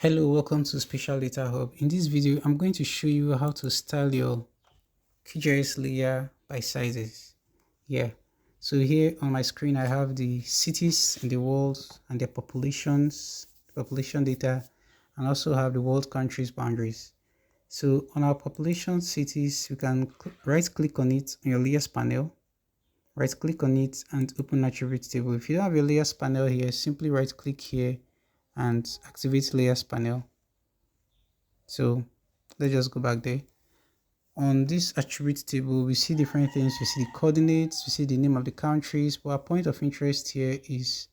Hello, welcome to Spatial Data Hub. In this video, I'm going to show you how to style your QGIS layer by sizes. So here on my screen, I have the cities in the world and their populations, population data, and also have the world countries boundaries. So on our population cities, you can right click on it on your layers panel, right click on it and open attribute table. If you don't have your layers panel here, simply right click here and activate layers panel. So let's just go back there. On this attribute table, we see different things. We see the coordinates, we see the name of the countries, but our point of interest here is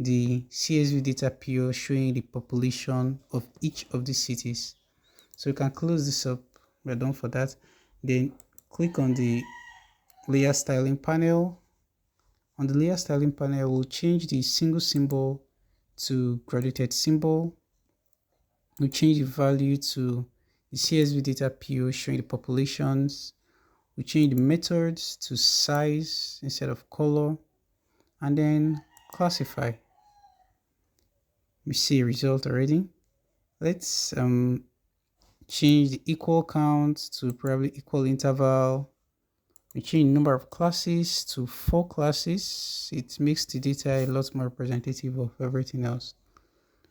the CSV data PO showing the population of each of these cities. So we can close this up. We're done for that. Then click on the layer styling panel. On the layer styling panel, we'll change the single symbol to graduated symbol. We'll change the value to the CSV data PO showing the populations. We change the methods to size instead of color, and then classify. We see a result already. Let's change the equal count to probably equal interval. We change the number of classes to 4 classes. It makes the data a lot more representative of everything else.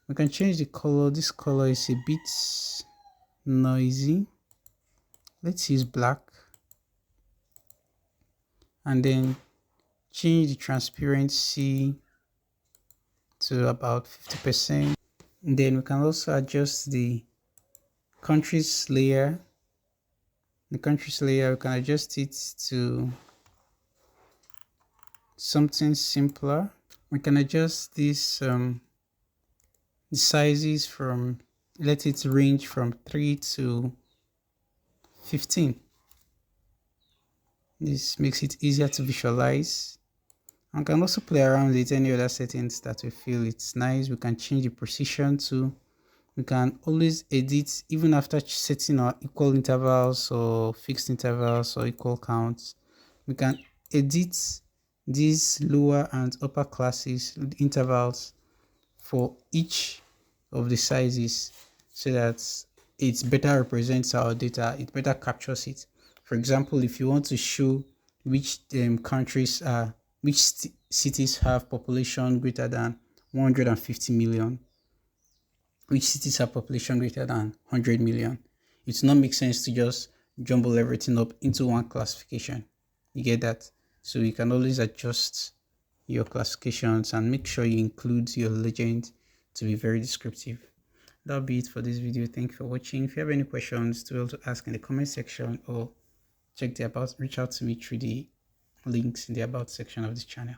We can change the color. This color is a bit noisy. Let's use black. And then change the transparency to about 50%. And then we can also adjust the countries layer. The countries layer, we can adjust it to something simpler. We can adjust this the sizes from, let it range from 3 to 15. This makes it easier to visualize. And can also play around with any other settings that we feel it's nice. We can change the precision too. We can always edit even after setting our equal intervals or fixed intervals or equal counts. We can edit these lower and upper classes intervals for each of the sizes so that it better represents our data, it better captures it. For example, if you want to show which countries are, which cities have population greater than 150 million, which cities have population greater than 100 million, it does not make sense to just jumble everything up into one classification. You get that? So you can always adjust your classifications and make sure you include your legend to be very descriptive. That'll be it for this video. Thank you for watching. If you have any questions, do well to ask in the comment section or check the about, reach out to me through the links in the about section of this channel.